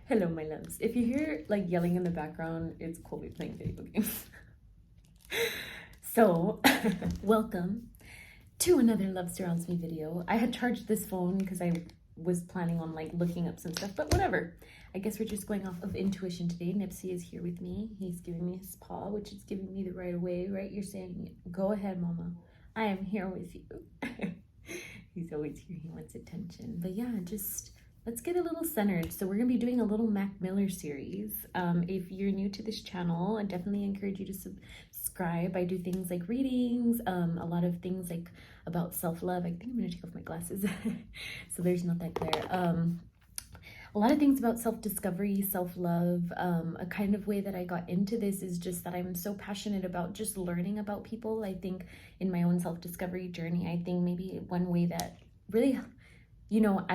Hello, my loves. If you hear like yelling in the background, it's Colby playing video games. So, welcome to another Love Surrounds Me video. I had charged this phone because I was planning on like looking up some stuff, but whatever. I guess we're just going off of intuition today. Nipsey is here with me. He's giving me his paw, which is giving me the right of way, right? You're saying, go ahead, mama. I am here with you. He's always here. He wants attention. But yeah, just let's get a little centered. So we're going to be doing a little Mac Miller series. If you're new to this channel, I definitely encourage you to subscribe. I do things like readings, a lot of things like about self-love. I think I'm going to take off my glasses so there's not that glare. A lot of things about self-discovery, self-love. A kind of way that I got into this is just that I'm so passionate about just learning about people. I think in my own self-discovery journey, I think maybe one way that really, you know,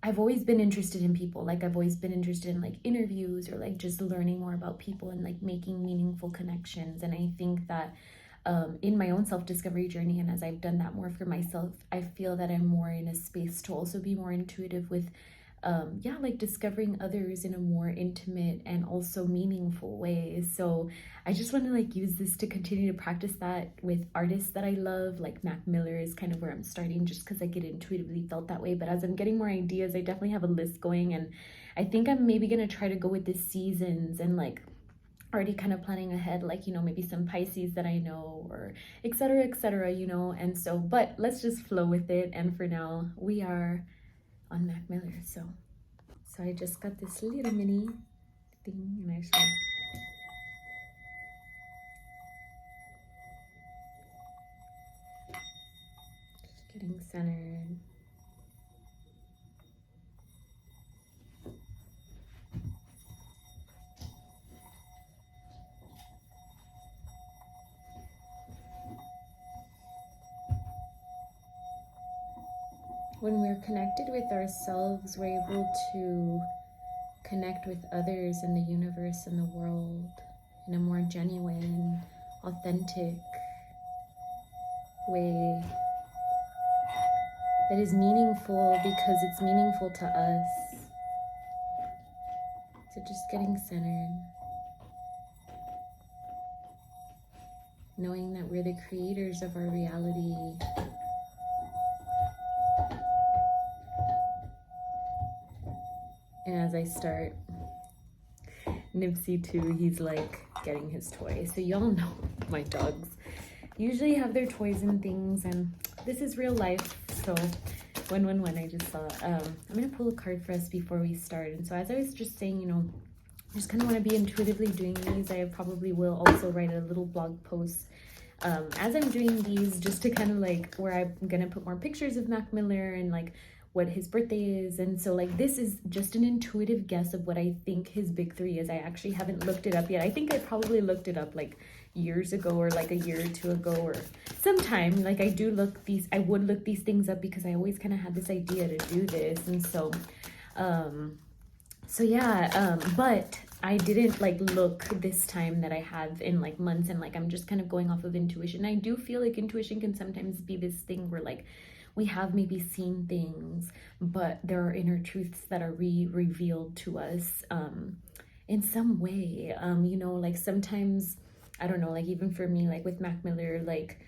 I've always been interested in people. Like I've always been interested in like interviews or like just learning more about people and like making meaningful connections. And I think that in my own self-discovery journey, and as I've done that more for myself, I feel that I'm more in a space to also be more intuitive with yeah, like discovering others in a more intimate and also meaningful way. So I just want to like use this to continue to practice that with artists that I love. Like Mac Miller is kind of where I'm starting just because I get intuitively felt that way. But as I'm getting more ideas, I definitely have a list going, and I think I'm maybe gonna try to go with the seasons and like already kind of planning ahead, like, you know, maybe some Pisces that I know, or etc., you know. And so, but let's just flow with it. And for now, we are on Mac Miller. So I just got this little mini thing, and I just getting centered. When we're connected with ourselves, we're able to connect with others in the universe and the world in a more genuine, authentic way that is meaningful because it's meaningful to us. So just getting centered, knowing that we're the creators of our reality. And as I start, Nipsey too, he's like getting his toy. So y'all know my dogs usually have their toys and things, and this is real life. So when I just saw, I'm gonna pull a card for us before we start. And so as I was just saying, you know, I just kind of want to be intuitively doing these. I probably will also write a little blog post as I'm doing these, just to kind of like where I'm gonna put more pictures of Mac Miller and like what his birthday is. And so like this is just an intuitive guess of what I think his big three is. I actually haven't looked it up yet. I think I probably looked it up like years ago, or like a year or two ago, or sometime. Like I would look these things up because I always kind of had this idea to do this. And so yeah, but I didn't like look this time that I have in like months, and like I'm just kind of going off of intuition. I do feel like intuition can sometimes be this thing where like we have maybe seen things, but there are inner truths that are revealed to us in some way. You know, like sometimes, I don't know, like even for me, like with Mac Miller, like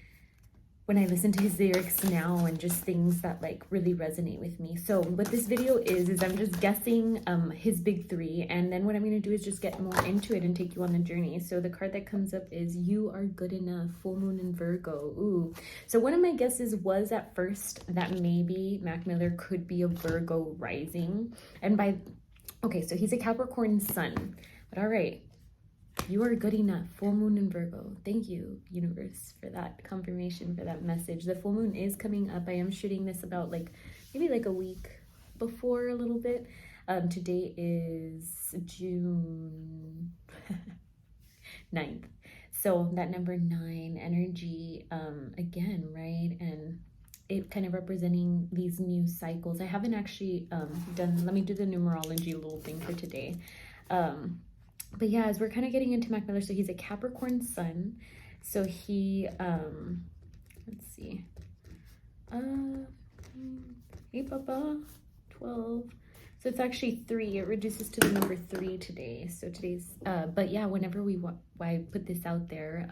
when I listen to his lyrics now and just things that like really resonate with me. So what this video is I'm just guessing his big three, and then what I'm going to do is just get more into it and take you on the journey. So the card that comes up is You Are Good Enough, full moon in Virgo. Ooh. So one of my guesses was at first that maybe Mac Miller could be a Virgo rising, and okay, so he's a Capricorn sun, but all right. You are good enough, full moon in Virgo. Thank you, universe, for that confirmation, for that message. The full moon is coming up. I am shooting this about like maybe like a week before, a little bit. Today is June 9th. So that number 9 energy, again, right? And it kind of representing these new cycles. I haven't actually let me do the numerology little thing for today. But yeah, as we're kind of getting into Mac Miller, so he's a Capricorn sun. So he, let's see, hey Papa, 12. So it's actually 3. It reduces to the number 3 today. So today's, but yeah, whenever I put this out there,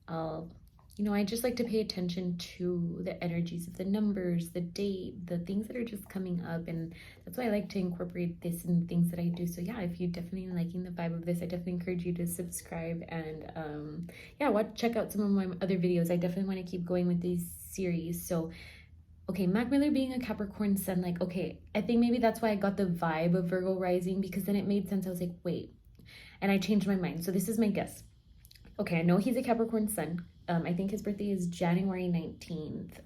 I'll, you know, I just like to pay attention to the energies of the numbers, the date, the things that are just coming up. And that's why I like to incorporate this in things that I do. So yeah, if you're definitely liking the vibe of this, I definitely encourage you to subscribe and yeah, check out some of my other videos. I definitely want to keep going with these series. So okay, Mac Miller being a Capricorn sun, like, okay, I think maybe that's why I got the vibe of Virgo rising, because then it made sense. I was like, wait, and I changed my mind. So this is my guess. Okay, I know he's a Capricorn sun. I think his birthday is January 19th.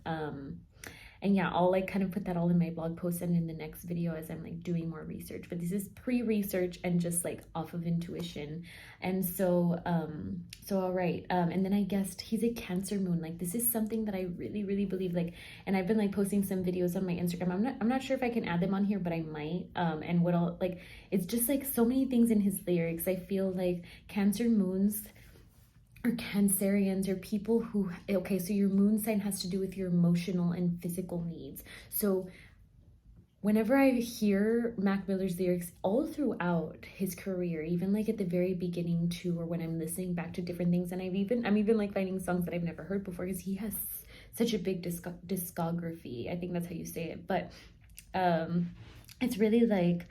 And yeah, I'll like kind of put that all in my blog post and in the next video as I'm like doing more research. But this is pre-research and just like off of intuition. And so, all right. And then I guessed he's a Cancer moon. Like this is something that I really, really believe. Like, and I've been like posting some videos on my Instagram. I'm not sure if I can add them on here, but I might. And what I'll like, it's just like so many things in his lyrics. I feel like Cancer moons or Cancerians or people who, okay, so your moon sign has to do with your emotional and physical needs. So whenever I hear Mac Miller's lyrics all throughout his career, even like at the very beginning too, or when I'm listening back to different things, and I'm even like finding songs that I've never heard before, because he has such a big discography. I think that's how you say it. But it's really like,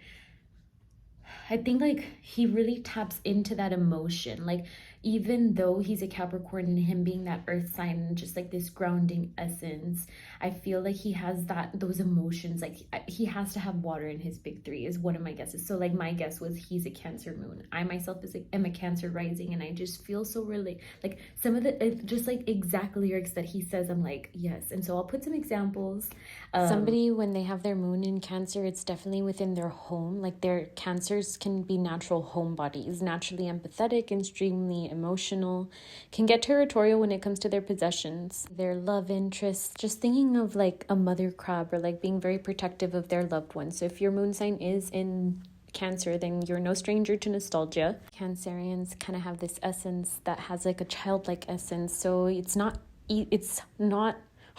I think like he really taps into that emotion. Like even though he's a Capricorn and him being that earth sign and just like this grounding essence, I feel like he has those emotions. Like he has to have water in his big 3 is one of my guesses. So like my guess was he's a Cancer moon. I myself am a Cancer rising, and I just feel so really like some of the just like exact lyrics that he says, I'm like, yes. And so I'll put some examples. Somebody, when they have their moon in Cancer, it's definitely within their home. Like their Cancers can be natural home bodies, naturally empathetic, extremely emotional, can get territorial when it comes to their possessions, their love interests, just thinking of like a mother crab, or like being very protective of their loved ones. So if your moon sign is in Cancer, then you're no stranger to nostalgia. Cancerians kind of have this essence that has like a childlike essence, so it's not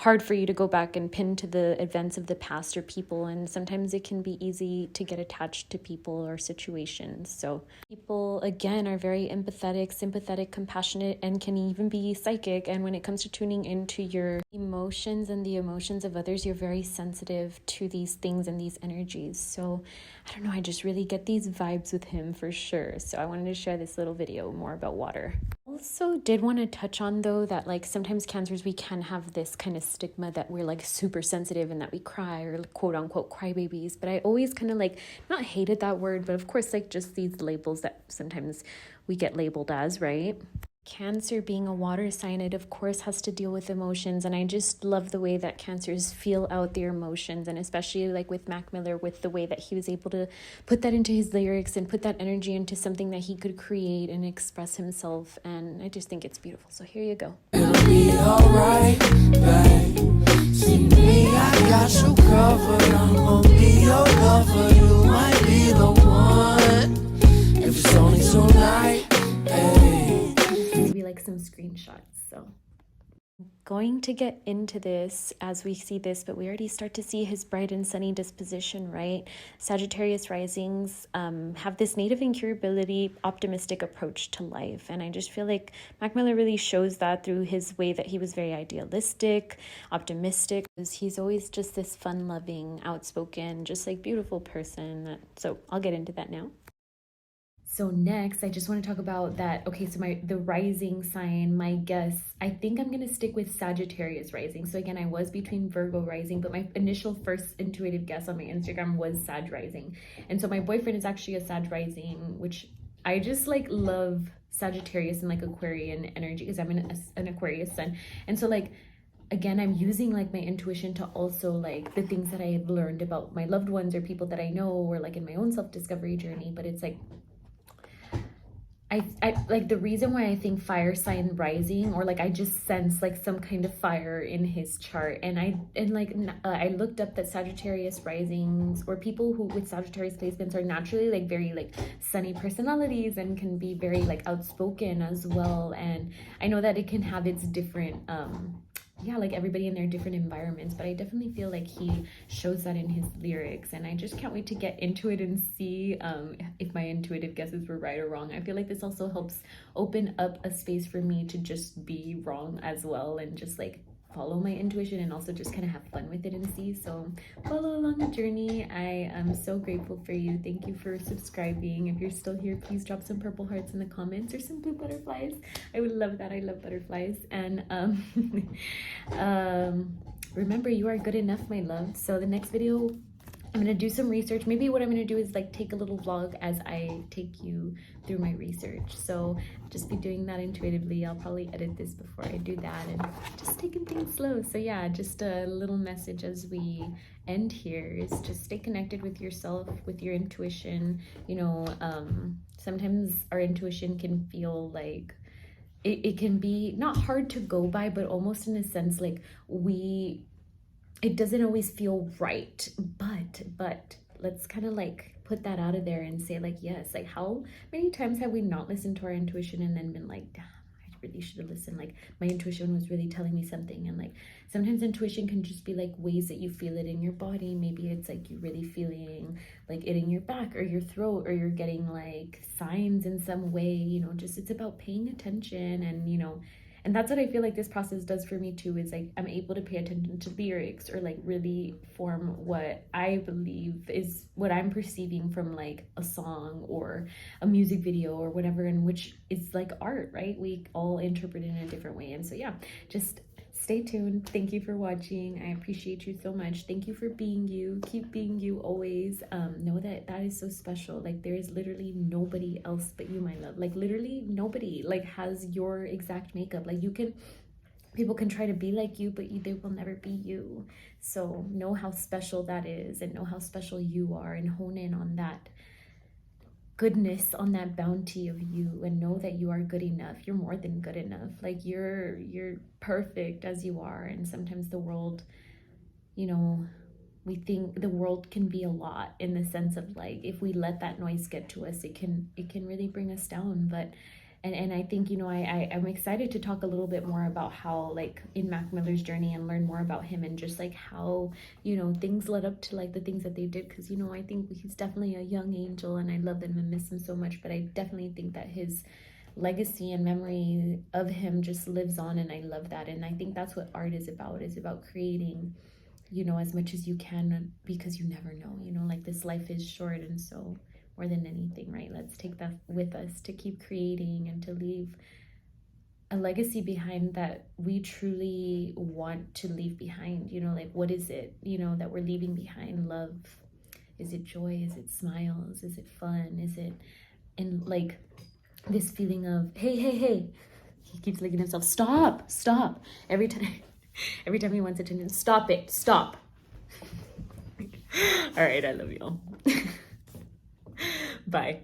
hard for you to go back and pin to the events of the past or people, and sometimes it can be easy to get attached to people or situations. So people, again, are very empathetic, sympathetic, compassionate, and can even be psychic. And when it comes to tuning into your emotions and the emotions of others, you're very sensitive to these things and these energies. So I don't know, I just really get these vibes with him for sure. So I wanted to share this little video more about water. Also did want to touch on though that like sometimes Cancers, we can have this kind of stigma that we're like super sensitive and that we cry, or quote unquote crybabies. But I always kind of like not hated that word, but of course like just these labels that sometimes we get labeled as, right? Cancer being a water sign, it of course has to deal with emotions, and I just love the way that Cancers feel out their emotions, and especially like with Mac Miller, with the way that he was able to put that into his lyrics and put that energy into something that he could create and express himself, and I just think it's beautiful. So here you go. It'll be alright, babe. See me, I got you covered. I'm gonna be your lover. You might be the one if it's only tonight, hey. Maybe like some screenshots. So going to get into this as we see this, but we already start to see his bright and sunny disposition, right? Sagittarius risings have this native incurability, optimistic approach to life. And I just feel like Mac Miller really shows that through his way that he was very idealistic, optimistic. He's always just this fun-loving, outspoken, just like beautiful person. So I'll get into that now. So next, I just want to talk about that. Okay, so the rising sign, my guess, I think I'm going to stick with Sagittarius rising. So again, I was between Virgo rising, but my initial first intuitive guess on my Instagram was Sag rising. And so my boyfriend is actually a Sag rising, which I just like love Sagittarius and like Aquarian energy, because I'm an Aquarius sun. And so like, again, I'm using like my intuition to also like the things that I have learned about my loved ones or people that I know, or like in my own self-discovery journey. But it's like, I like the reason why I think fire sign rising, or like I just sense like some kind of fire in his chart, and I looked up that Sagittarius risings, or people who with Sagittarius placements, are naturally like very like sunny personalities and can be very like outspoken as well. And I know that it can have its different yeah, like everybody in their different environments, but I definitely feel like he shows that in his lyrics, and I just can't wait to get into it and see if my intuitive guesses were right or wrong. I feel like this also helps open up a space for me to just be wrong as well, and just like follow my intuition and also just kind of have fun with it and see. So follow along the journey. I am so grateful for you. Thank you for subscribing. If you're still here, please drop some purple hearts in the comments or some blue butterflies. I would love that. I love butterflies. And remember, you are good enough, my love. So the next video, I'm gonna do some research. Maybe what I'm gonna do is like take a little vlog as I take you through my research. So just be doing that intuitively. I'll probably edit this before I do that, and just taking things slow. So yeah, just a little message as we end here is just stay connected with yourself, with your intuition. You know, sometimes our intuition can feel like it can be not hard to go by, but almost in a sense like it doesn't always feel right, but let's kind of like put that out of there and say like, yes, like how many times have we not listened to our intuition and then been like, damn, I really should have listened, like my intuition was really telling me something. And like sometimes intuition can just be like ways that you feel it in your body. Maybe it's like you're really feeling like it in your back or your throat, or you're getting like signs in some way, you know, just it's about paying attention. And you know, and that's what I feel like this process does for me too, is like I'm able to pay attention to lyrics, or like really form what I believe is what I'm perceiving from like a song or a music video or whatever, in which is like art, right? We all interpret it in a different way. And so yeah, just stay tuned. Thank you for watching. I appreciate you so much. Thank you for being you. Keep being you always. Know that that is so special. Like there is literally nobody else but you, my love. Like literally nobody like has your exact makeup. Like people can try to be like you, but they will never be you. So know how special that is, and know how special you are, and hone in on that goodness, on that bounty of you, and know that you are good enough. You're more than good enough. Like you're perfect as you are. And sometimes the world, you know, we think the world can be a lot, in the sense of like if we let that noise get to us, it can really bring us down. But and I think, you know, I'm excited to talk a little bit more about how like in Mac Miller's journey, and learn more about him, and just like how, you know, things led up to like the things that they did. Because, you know, I think he's definitely a young angel, and I love him and miss him so much. But I definitely think that his legacy and memory of him just lives on, and I love that. And I think that's what art is about creating, you know, as much as you can, because you never know, you know, like this life is short. And so more than anything, right, let's take that with us to keep creating and to leave a legacy behind that we truly want to leave behind. You know, like what is it, you know, that we're leaving behind? Love? Is it joy? Is it smiles? Is it fun? Is it, and like this feeling of hey, he keeps licking himself, stop every time he wants attention, stop. All right, I love you all. Bye.